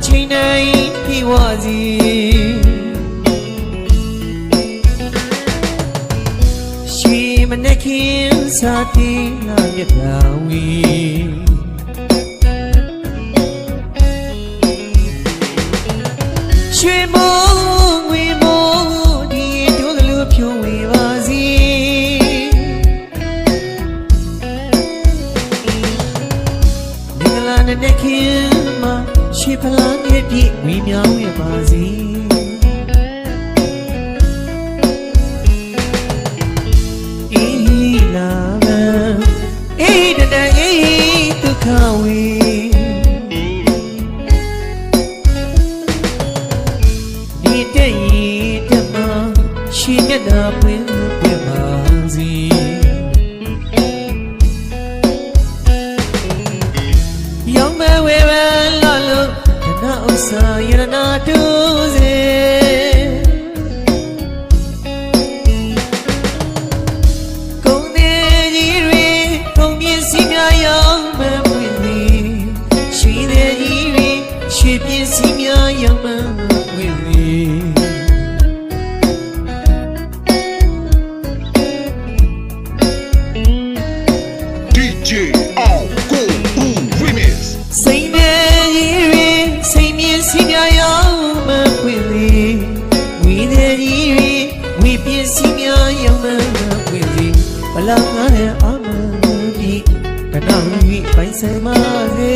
ချိန်တိုင်းပြေဝစီရှိမနေခင်စာတီလာမြတ်တာဝီရွှေမိုးငွေမိုးဒီတို့ကလူဖြိုးဝေပါစီမင်္ဂလာနဲ့ခင်မှာရွှေဖလားနဲ့ပြည့်ဝေမြောင်းရပါစီအေးလာမအေးတတအေးဒုက္ခဝေရှိမြတ်တာပွင့်ပြပါစီရောင်းမဲ့ဝေဝဲလာလို့ဒနာဥစ္စာယရနာတူစေကုန်သေးကြီးတွေကုန်ပြင်းစီများရောင်းမဲ့ပွင့်သည်ရွှေသေးကြီးတွေရွှေပြင်းစီများရောင်းမဲ့ပွင့်သည်ဘလာငါရဲ့အမဒီကနာဝီပိုင်စမစေ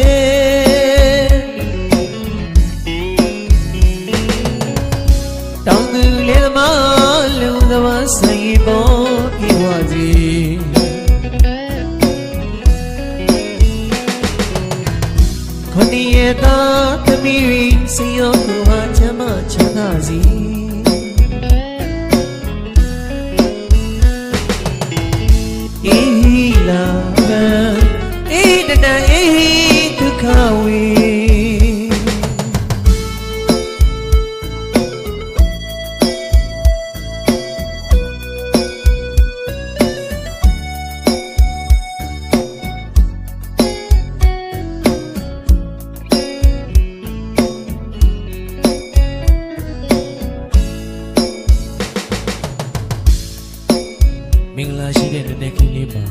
တောင်းသူလေသမားလူသမားဆိုင်ပေါ်ပြေဝစီခொနည်းရဲ့သားသမီးတွေစီရောကိုဟာချမ်းမချမ်းသာစီအေးလာအေးတတအေးဒုက္ခဝေမင်္ဂလာရှိတဲ့နေ့ကလေးပါ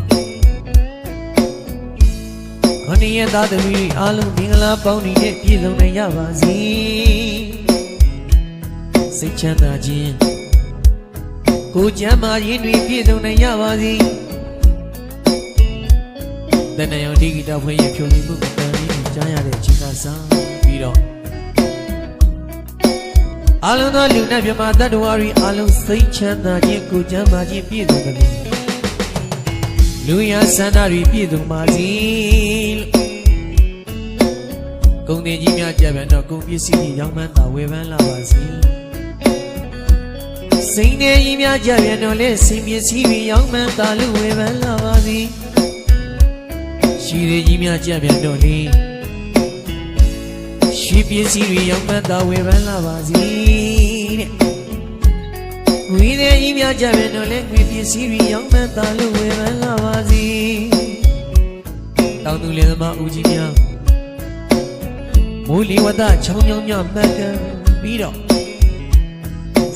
ခொနည်းရဲ့သားသမီးအားလုံးမင်္ဂလာပေါင်းနေတဲ့ပြည့်စုံနိုင်ရပါစေစိတ်ချမ်းသာခြင်းကိုယ်ကျမ်းမာခြင်းတွေပြည့်စုံနိုင်ရပါစေတဏှာရောဒီဂီတာဖွင့်ရဖြိုးနေမှုအတန်ကြီးကြားရတဲ့အချိန်ကစားပြီးတော့အားလုံးသောလူနဲ့မြမတ္တဝါတွေအားလုံးစိတ်ချမ်းသာခြင်းကိုယ်ကျမ်းမာခြင်းပြည့်စုံကြတယ်လူရဆန္ဒတွေပြည့်စုံပါစေလို့ကုန်တင်ကြီးများကြပြန်တော့ကုန်ပစ္စည်းကြီးရောင်းမှန်းသာဝယ်ပန်းလာပါစေစိန်နေကြီးများကြပြန်တော့လေစိန်ပစ္စည်းတွေရောင်းမှန်းသာလို့ဝယ်ပန်းလာပါစေရှိရကြီးများကြပြန်တော့လေရှိပစ္စည်းတွေရောင်းမှန်းသာဝယ်ပန်းလာပါစေတဲ့ဝိသေကြီးများကြပြန်တော့လေငွေပစ္စည်းတွေရောင်းမှန်းသာလို့ဝယ်ပန်းလာပါစေတောင်းသူလေသမားဦးကြီးများမိုးလေဝသချောင်းချောင်းများမှတ်ကန်ပြီးတော့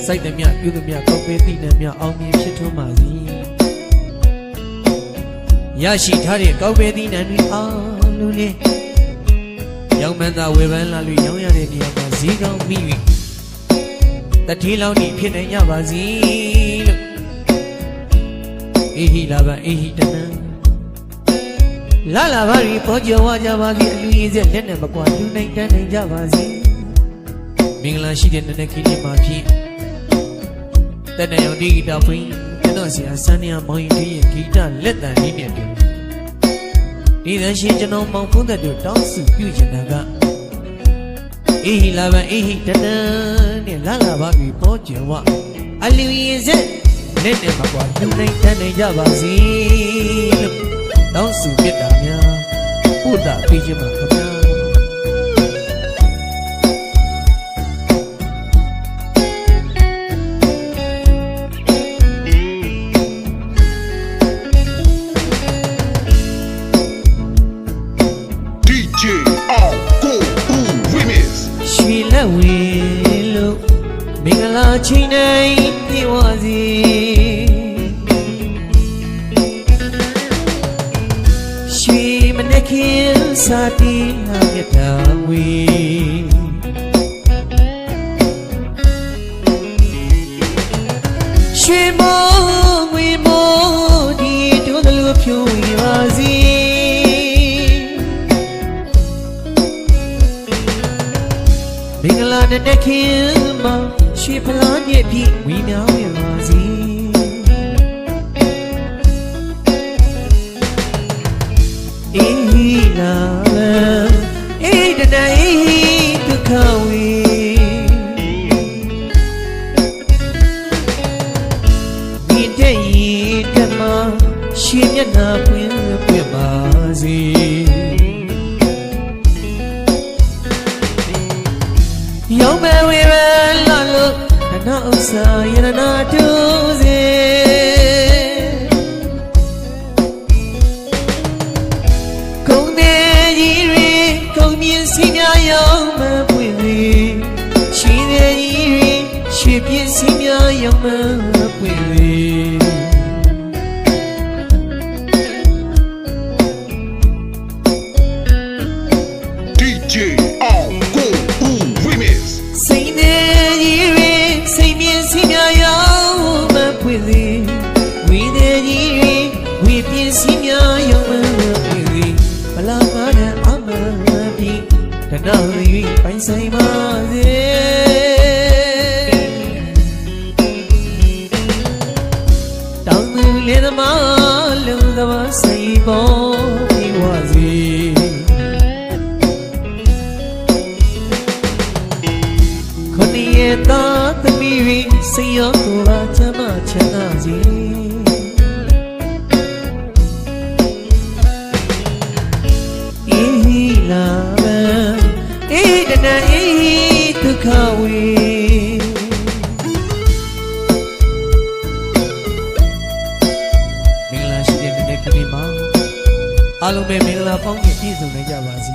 စိုက်သမျှပြုသမျှကောက်ပဲသိနှံများအောင်မြင်ဖြစ်ထွန်းပါစေရရှိထားတဲ့ကောက်ပဲသိနှံတွေအားလုံးလေရောင်းမှန်းသာဝယ်ပန်းလာလို့ရောင်းရတဲ့နေရာမှာဈေးကောင်းပြီးတတိလောင်းနေဖြစ်နိုင်ကြပါစေလို့အေဟိလာဘအေဟိတနံလာလာပါရီပေါ်ကျော်ဝကြပါစေအလူရည်စက်လက်နဲ့မကွာလူနိုင်တန်းနိုင်ကြပါစေမင်္ဂလာရှိတဲ့နနခင်းလေးမှာဖြင့်တဏှာရောဒီဂီတာဖွင့်ကျွန်တော်ဆရာစန်းနေမောင်ရင်ဒီရဲ့ဂီတလက်တန်လေးနဲ့တူဒီသရှင်ကျွန်တော်မောင်ဖုံးသက်တို့တောင်းစုပြုချင်တာကအေဟိလာဘအေဟိတနံနဲ့လာလာပါရီပေါ်ကျော်ဝအလူရည်စက်လက်နဲ့မကွာလူနိုင်တန်းနိုင်ကြပါစေလို့တောင်းစုမြတ်တာများဘုဒ္ဓပေးခြင်းပါခင်ဗျာ DJ All Go Remix ရွှေလက်ဝေလို့မင်္ဂလာချိန်တိုင်းပြေဝစီရွှေမနှခင်စာတီဟာမြတ်တာဝေရွှေမိုးငွေမိုးဒီတို့ကလူဖြူပါစီမင်္ဂလာနဲ့ခင်မှာရွှေဖလားညစ်ပြီးဝီမြောင်းရပါစီအေးလာအေးတနေ့ဒုက္ခဝေမိတဲ့ဤဓမ္မရှင်မျက်နှာပွင့်ပွင့်ပါစေယောမဝေရလာလို့နာဥစ္စာယရနာတူစေကုံတဲ့ကြီးတွေကုံမြင့်စီများရောက်မပွင့်လေရွှေတဲ့ကြီးတွေရွှေပြည့်စီများရောက်မပွင့်လေ DJ on go remix စိတ်နဲ့ကြီးတွေစိတ်မြင့်စီများရောက်မပွင့်လေဝီတဲ့ကြီးတွေဝီပြည့်စီများရောက်မပွင့်လေဘလာမနဲ့အမပြီတနာရီပိုင်ဆိုင်ပါစေတောင်းသူလေသမားလုံသမားစိတ်ပေါ်ပြီးဝစီခဏရဲ့သားသမီးတွေစိတ်ရောကိုယ်ပါချမ်းသာချမ်းသာစီအေးလာအေးတနအေးဒုက္ခဝေမင်္ဂလာရှိတဲ့နေ့ကလေးမှာအားလုံးပဲမင်္ဂလာပေါင်းနဲ့ပြည့်စုံနိုင်ကြပါစေ